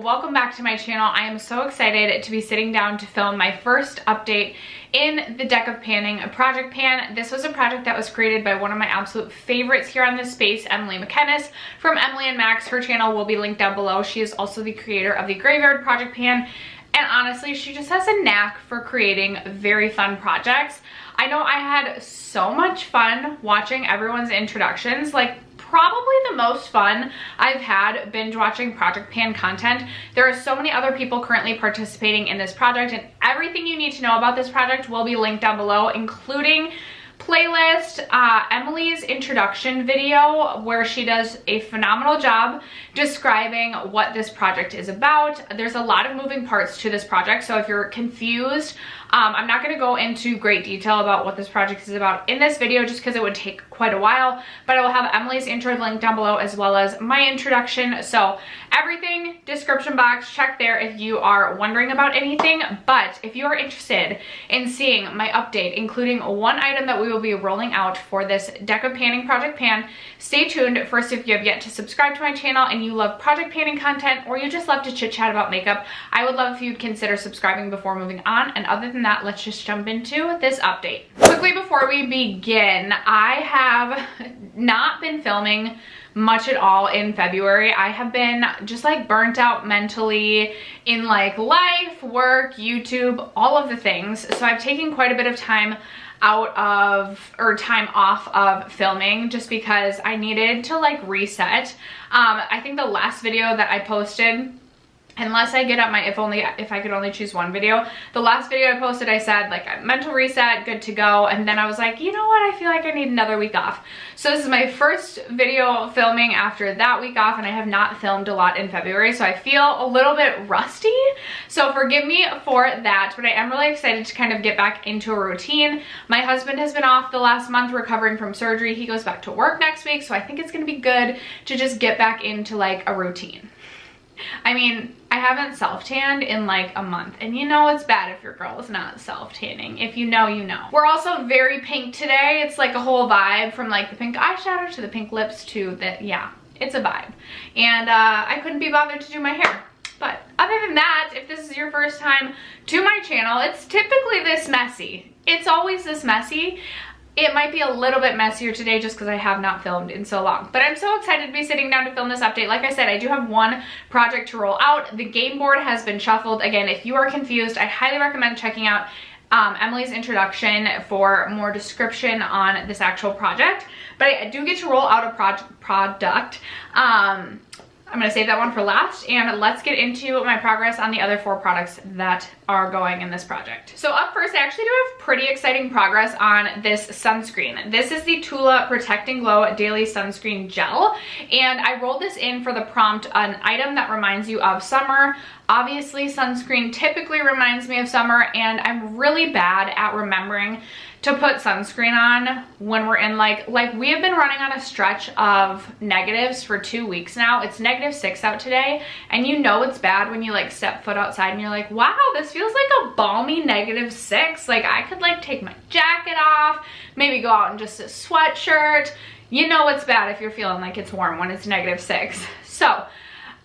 welcome back to my channel. I am so excited to be sitting down to film my first update in the deck of panning project pan. This was a project that was created by one of my absolute favorites here on this space, Emily McKennis from Emily and Max. Her channel will be linked down below. She is also the creator of the Graveyard project pan, and honestly she just has a knack for creating very fun projects. I know I had so much fun watching everyone's introductions, like probably the most fun I've had binge watching project pan content. There are so many other people currently participating in this project, and everything you need to know about this project will be linked down below, including playlist, Emily's introduction video where she does a phenomenal job describing what this project is about. There's a lot of moving parts to this project, so if you're confused, I'm not going to go into great detail about what this project is about in this video just because it would take quite a while, but I will have Emily's intro linked down below as well as my introduction. So everything, description box, check there if you are wondering about anything. But if you are interested in seeing my update, including one item that we will be rolling out for this deck of panning project pan, stay tuned. First, if you have yet to subscribe to my channel and you love project panning content, or you just love to chit chat about makeup, I would love if you'd consider subscribing before moving on. And other than that, let's just jump into this update. Quickly before we begin, I have not been filming much at all in February. I have been just like burnt out mentally in like life, work, YouTube, all of the things. So I've taken quite a bit of time time off of filming just because I needed to like reset. I think the last video that I posted, unless I get up my if I could only choose one video, the last video I posted I said like I'm mental reset, good to go, and then I was like, you know what, I feel like I need another week off. So this is my first video filming after that week off, and I have not filmed a lot in February, so I feel a little bit rusty, so forgive me for that. But I am really excited to kind of get back into a routine. My husband has been off the last month recovering from surgery. He goes back to work next week, so I think it's gonna be good to just get back into like a routine. I mean, I haven't self-tanned in like a month, and you know it's bad if your girl is not self-tanning. If you know, you know. We're also very pink today. It's like a whole vibe, from like the pink eyeshadow to the pink lips to the, yeah, it's a vibe. And I couldn't be bothered to do my hair. But other than that, if this is your first time to my channel, it's typically this messy. It's always this messy. It might be a little bit messier today just because I have not filmed in so long. But I'm so excited to be sitting down to film this update. Like I said, I do have one project to roll out. The game board has been shuffled. Again, if you are confused, I highly recommend checking out Emily's introduction for more description on this actual project. But I do get to roll out a product. I'm going to save that one for last, and let's get into my progress on the other 4 products that are going in this project. So up first, I actually do have pretty exciting progress on this sunscreen. This is the Tula Protect and Glow Daily Sunscreen Gel, and I rolled this in for the prompt, an item that reminds you of summer. Obviously, sunscreen typically reminds me of summer, and I'm really bad at remembering to put sunscreen on when we're in like we have been running on a stretch of negatives for 2 weeks now. It's -6 out today, and you know it's bad when you like step foot outside and you're like, wow, this feels like a balmy -6. Like I could like take my jacket off, maybe go out in just a sweatshirt. You know it's bad if you're feeling like it's warm when it's -6. So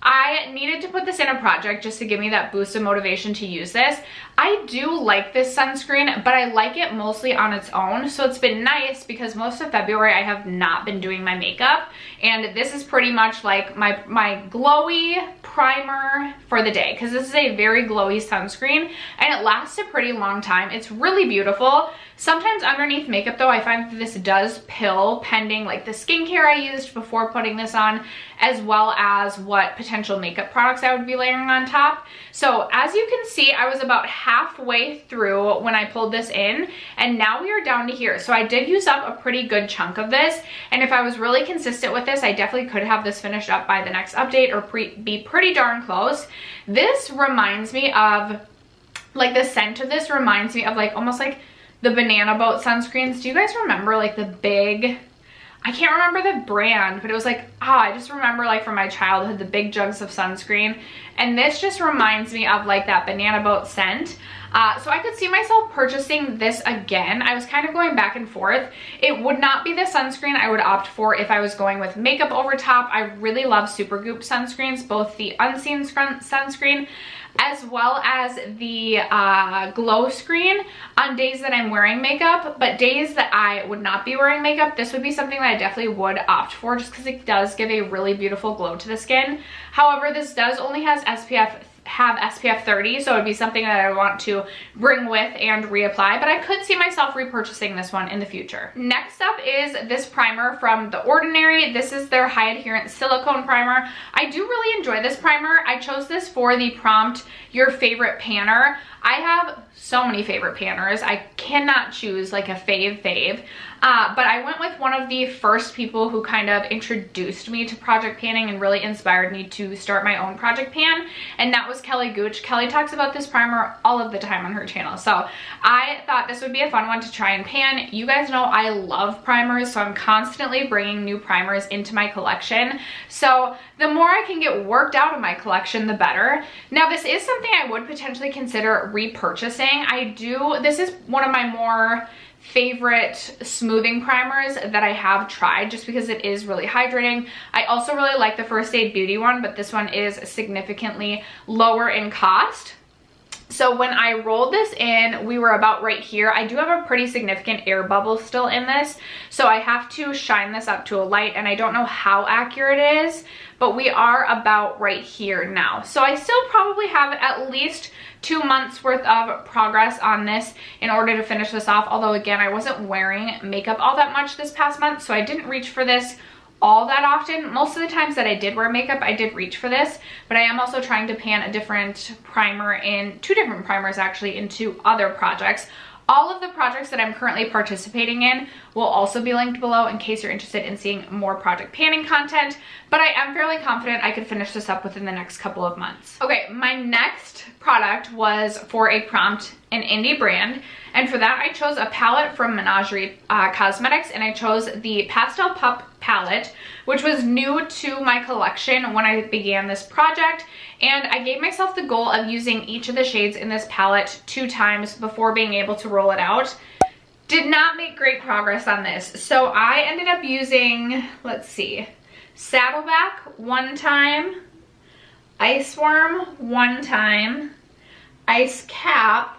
I needed to put this in a project just to give me that boost of motivation to use this. I do like this sunscreen, but I like it mostly on its own. So it's been nice because most of February I have not been doing my makeup, and this is pretty much like my glowy primer for the day, because this is a very glowy sunscreen and it lasts a pretty long time. It's really beautiful. Sometimes underneath makeup though, I find that this does pill pending like the skincare I used before putting this on, as well as what potential makeup products I would be layering on top. So as you can see, I was about halfway through when I pulled this in, and now we are down to here. So I did use up a pretty good chunk of this, and if I was really consistent with this, I definitely could have this finished up by the next update, or be pretty darn close. This reminds me of, like the scent of this reminds me of like almost like the banana boat sunscreens. Do you guys remember like the big, I can't remember the brand, but it was like, I just remember like from my childhood, the big jugs of sunscreen. And this just reminds me of like that banana boat scent. So I could see myself purchasing this again. I was kind of going back and forth. It would not be the sunscreen I would opt for if I was going with makeup over top. I really love Supergoop sunscreens, both the unseen sunscreen as well as the glow screen on days that I'm wearing makeup. But days that I would not be wearing makeup, this would be something that I definitely would opt for, just because it does give a really beautiful glow to the skin. However, this does only have SPF 30, so it would be something that I want to bring with and reapply, but I could see myself repurchasing this one in the future. Next up is this primer from The Ordinary. This is their high adherent silicone primer. I do really enjoy this primer. I chose this for the prompt, your favorite panner. I have so many favorite panners. I cannot choose like a fave. But I went with one of the first people who kind of introduced me to project panning and really inspired me to start my own project pan, and that was Kelly Gooch. Kelly talks about this primer all of the time on her channel, so I thought this would be a fun one to try and pan. You guys know I love primers, so I'm constantly bringing new primers into my collection. So the more I can get worked out of my collection, the better. Now, this is something I would potentially consider repurchasing. This is one of my more favorite smoothing primers that I have tried, just because it is really hydrating. I also really like the First Aid Beauty one, but this one is significantly lower in cost. So when I rolled this in, we were about right here. I do have a pretty significant air bubble still in this, so I have to shine this up to a light, and I don't know how accurate it is, but we are about right here now. So I still probably have at least 2 months worth of progress on this in order to finish this off. Although again, I wasn't wearing makeup all that much this past month, so I didn't reach for this all that often. Most of the times that I did wear makeup, I did reach for this, but I am also trying to pan a different primer in, 2 different primers actually, into other projects. All of the projects that I'm currently participating in will also be linked below in case you're interested in seeing more project panning content, but I am fairly confident I could finish this up within the next couple of months. Okay, my next product was for a prompt, an indie brand, and for that I chose a palette from Menagerie Cosmetics, and I chose the Pastel Pup palette, which was new to my collection when I began this project, and I gave myself the goal of using each of the shades in this palette 2 times before being able to roll it out. Did not make great progress on this, so I ended up using, let's see, Saddleback 1 time, Ice Worm 1 time, Ice Cap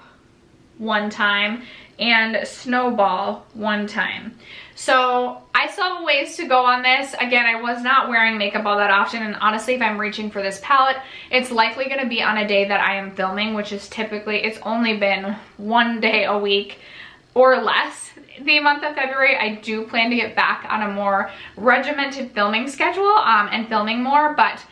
1 time, and Snowball 1 time. So I still have a ways to go on this. Again, I was not wearing makeup all that often, and honestly, if I'm reaching for this palette, it's likely going to be on a day that I am filming, which is typically, it's only been 1 day a week or less. The month of February, I do plan to get back on a more regimented filming schedule and filming more, but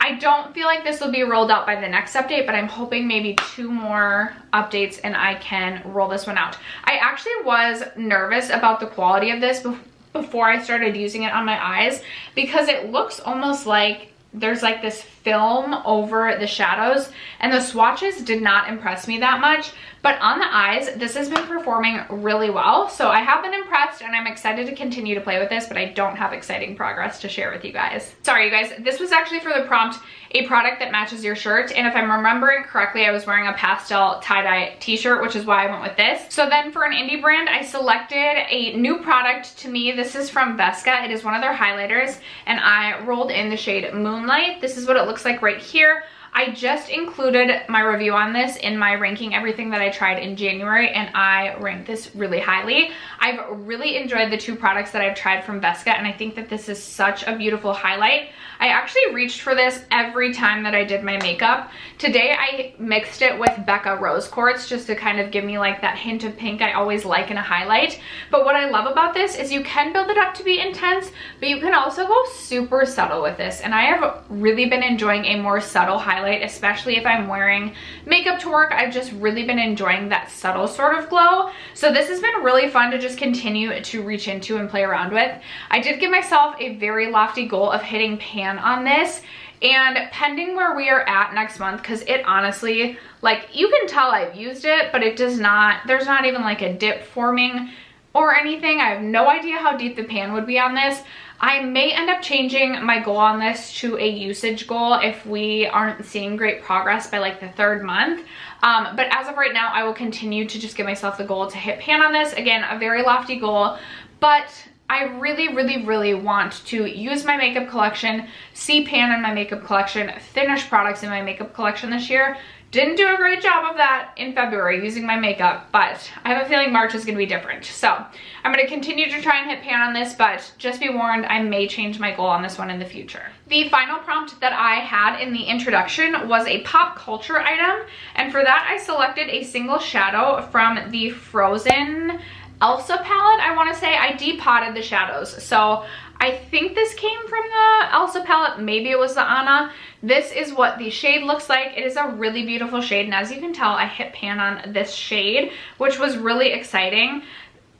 I don't feel like this will be rolled out by the next update, but I'm hoping maybe 2 more updates and I can roll this one out. I actually was nervous about the quality of this before I started using it on my eyes, because it looks almost like there's like this film over the shadows, and the swatches did not impress me that much. But on the eyes, this has been performing really well. So I have been impressed, and I'm excited to continue to play with this, but I don't have exciting progress to share with you guys. Sorry, you guys. This was actually for the prompt, a product that matches your shirt. And if I'm remembering correctly, I was wearing a pastel tie-dye t-shirt, which is why I went with this. So then for an indie brand, I selected a new product to me. This is from Vesca. It is one of their highlighters, and I rolled in the shade Moonlight. This is what it looks like right here. I just included my review on this in my ranking everything that I tried in January, and I ranked this really highly. I've really enjoyed the 2 products that I've tried from Vesca, and I think that this is such a beautiful highlight. I actually reached for this every time that I did my makeup. Today I mixed it with Becca Rose Quartz just to kind of give me like that hint of pink I always like in a highlight. But what I love about this is you can build it up to be intense, but you can also go super subtle with this. And I have really been enjoying a more subtle highlight, especially if I'm wearing makeup to work. I've just really been enjoying that subtle sort of glow. So this has been really fun to just continue to reach into and play around with. I did give myself a very lofty goal of hitting pan on this, and pending where we are at next month, because it honestly, like, you can tell I've used it, but it does not, there's not even like a dip forming or anything. I have no idea how deep the pan would be on this. I may end up changing my goal on this to a usage goal if we aren't seeing great progress by like the 3rd month. But as of right now, I will continue to just give myself the goal to hit pan on this. Again, a very lofty goal, but I really want to use my makeup collection, see pan in my makeup collection, finish products in my makeup collection this year. Didn't do a great job of that in February using my makeup, but I have a feeling March is going to be different. So I'm going to continue to try and hit pan on this, but just be warned, I may change my goal on this one in the future. The final prompt that I had in the introduction was a pop culture item, and for that I selected a single shadow from the Frozen Elsa palette. I want to say I depotted the shadows, so I think this came from the Elsa palette, maybe it was the Anna. This is what the shade looks like. It is a really beautiful shade, and as you can tell, I hit pan on this shade, which was really exciting.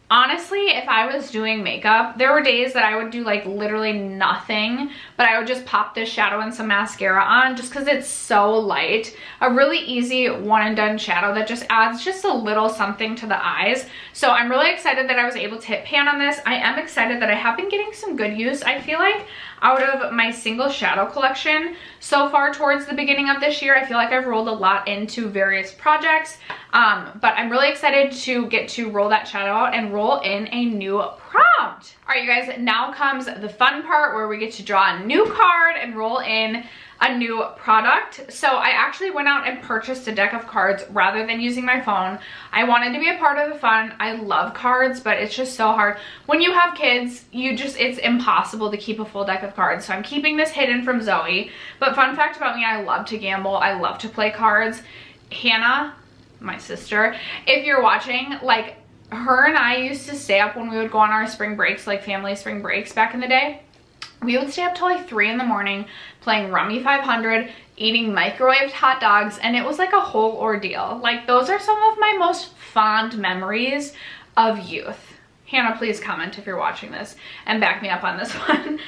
Honestly, if I was doing makeup, there were days that I would do like literally nothing, but I would just pop this shadow and some mascara on just because it's so light. A really easy one and done shadow that just adds just a little something to the eyes. So I'm really excited that I was able to hit pan on this. I am excited that I have been getting some good use. I feel like out of my single shadow collection so far towards the beginning of this year, I feel like I've rolled a lot into various projects, but I'm really excited to get to roll that shadow out and roll in a new prompt. All right, you guys, now comes the fun part where we get to draw a new card and roll in a new product. So I actually went out and purchased a deck of cards rather than using my phone. I wanted to be a part of the fun. I love cards, but it's just so hard. When you have kids, it's impossible to keep a full deck of cards. So I'm keeping this hidden from Zoe. But fun fact about me, I love to gamble. I love to play cards. Hannah, my sister, if you're watching, like her and I used to stay up when we would go on our spring breaks, like family spring breaks back in the day. We would stay up till like 3 in the morning playing Rummy 500, eating microwaved hot dogs, and it was like a whole ordeal. Like, those are some of my most fond memories of youth. Hannah, please comment if you're watching this and back me up on this one.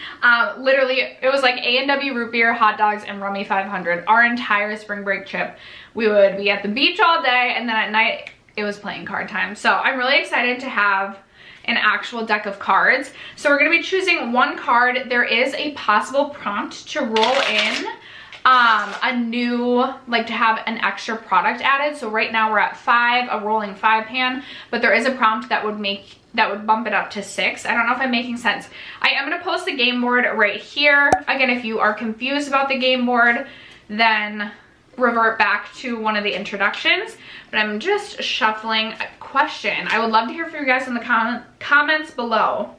Literally, it was like A&W root beer, hot dogs, and Rummy 500. Our entire spring break trip. We would be at the beach all day, and then at night, it was playing card time. So I'm really excited to have an actual deck of cards. So we're going to be choosing one card. There is a possible prompt to roll in a new, like to have an extra product added. So right now we're at 5, a rolling 5 pan, but there is a prompt that would bump it up to 6. I don't know if I'm making sense. I am going to post the game board right here. Again, if you are confused about the game board, then revert back to one of the introductions, but I'm just shuffling a question. I would love to hear from you guys in the comments below.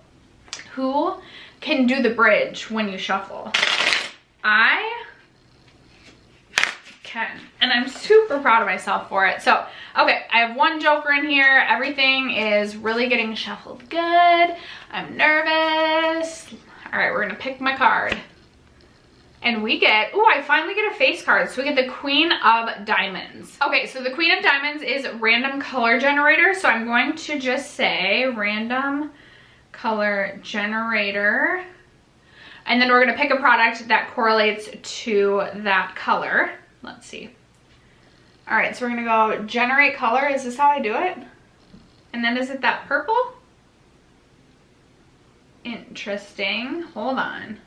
Who can do the bridge when you shuffle? I can, and I'm super proud of myself for it. So, okay, I have one joker in here. Everything is really getting shuffled good. I'm nervous. All right, we're gonna pick my card. And we get, ooh, I finally get a face card. So we get the Queen of Diamonds. Okay, so the Queen of Diamonds is random color generator. So I'm going to just say random color generator. And then we're gonna pick a product that correlates to that color. Let's see. All right, so we're gonna go generate color. Is this how I do it? And then is it that purple? Interesting, hold on.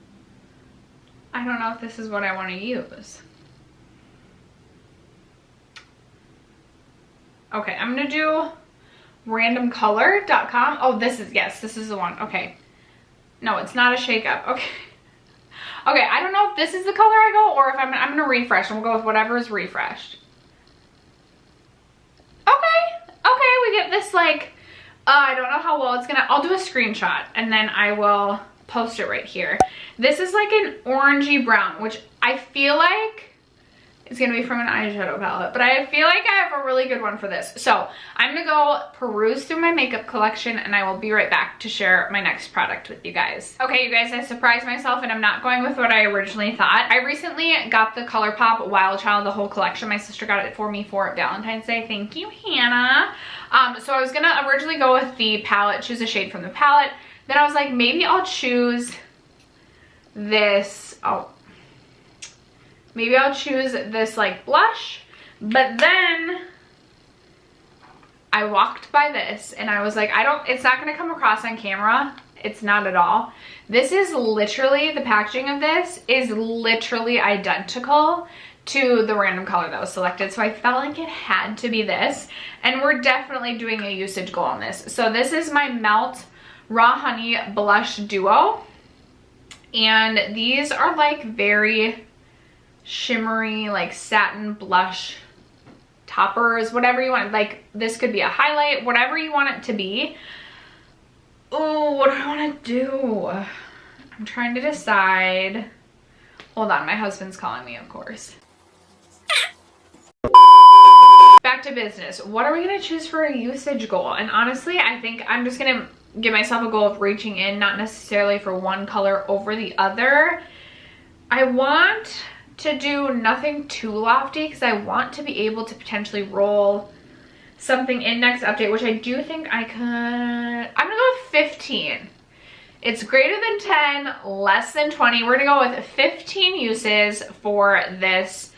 I don't know if this is what I want to use. Okay, I'm gonna do randomcolor.com. Oh, this is, yes, this is the one. Okay. No, it's not a shake up. Okay. Okay, I don't know if this is the color I go or if I'm gonna refresh, and we'll go with whatever is refreshed. Okay, we get this like, I don't know how well it's gonna, I'll do a screenshot and then I will post it right here. This is like an orangey brown, which I feel like is gonna be from an eyeshadow palette, but I feel like I have a really good one for this. So I'm gonna go peruse through my makeup collection and I will be right back to share my next product with you guys. Okay, you guys, I surprised myself and I'm not going with what I originally thought. I recently got the ColourPop Wild Child, the whole collection. My sister got it for me for Valentine's Day. Thank you, Hannah. So I was gonna originally go with the palette, choose a shade from the palette. Then I was like, maybe I'll choose this, maybe I'll choose this like blush, but then I walked by this and I was like, it's not gonna come across on camera. It's not at all. This is literally, the packaging of this is literally identical to the random color that was selected. So I felt like it had to be this. And we're definitely doing a usage goal on this. So this is my Melt Raw Honey Blush Duo. And these are like very shimmery, like satin blush toppers, whatever you want. Like this could be a highlight, whatever you want it to be. Oh, what do I want to do? I'm trying to decide. Hold on, my husband's calling me, of course. Back to business. What are we going to choose for a usage goal? And honestly, I think I'm just going to give myself a goal of reaching in, not necessarily for one color over the other. I want to do nothing too lofty because I want to be able to potentially roll something in next update, which I do think I could. I'm gonna go with 15. It's greater than 10, less than 20. We're gonna go with 15 uses for this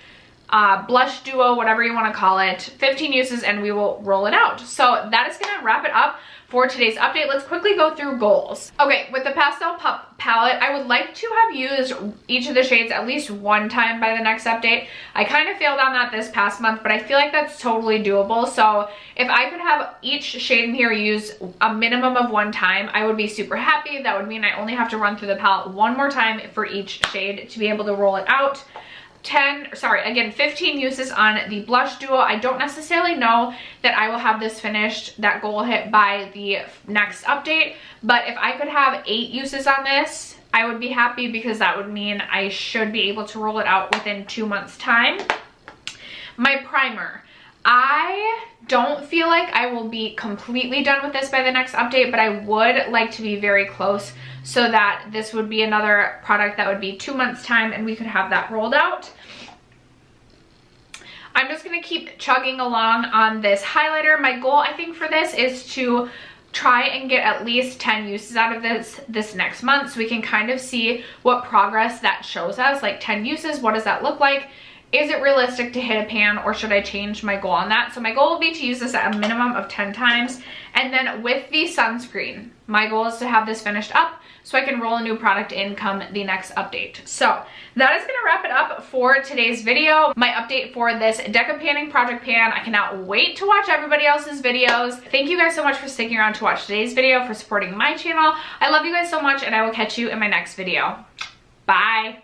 blush duo, whatever you want to call it. 15 uses, and we will roll it out. So that is gonna wrap it up for today's update. Let's quickly go through goals. Okay, with the Pastel palette, I would like to have used each of the shades at least one time by the next update. I kind of failed on that this past month, but I feel like that's totally doable. So if I could have each shade in here used a minimum of one time, I would be super happy. That would mean I only have to run through the palette one more time for each shade to be able to roll it out. 15 uses on the blush duo. I don't necessarily know that I will have this finished, that goal hit by the next update, but if I could have 8 uses on this, I would be happy because that would mean I should be able to roll it out within 2 months time. My primer. I don't feel like I will be completely done with this by the next update, but I would like to be very close so that this would be another product that would be 2 months time and we could have that rolled out. I'm just going to keep chugging along on this highlighter. My goal, I think, for this is to try and get at least 10 uses out of this next month so we can kind of see what progress that shows us. Like 10 uses, what does that look like? Is it realistic to hit a pan, or should I change my goal on that? So my goal will be to use this at a minimum of 10 times. And then with the sunscreen, my goal is to have this finished up so I can roll a new product in come the next update. So that is going to wrap it up for today's video. My update for this Deca Panning Project Pan. I cannot wait to watch everybody else's videos. Thank you guys so much for sticking around to watch today's video, for supporting my channel. I love you guys so much, and I will catch you in my next video. Bye.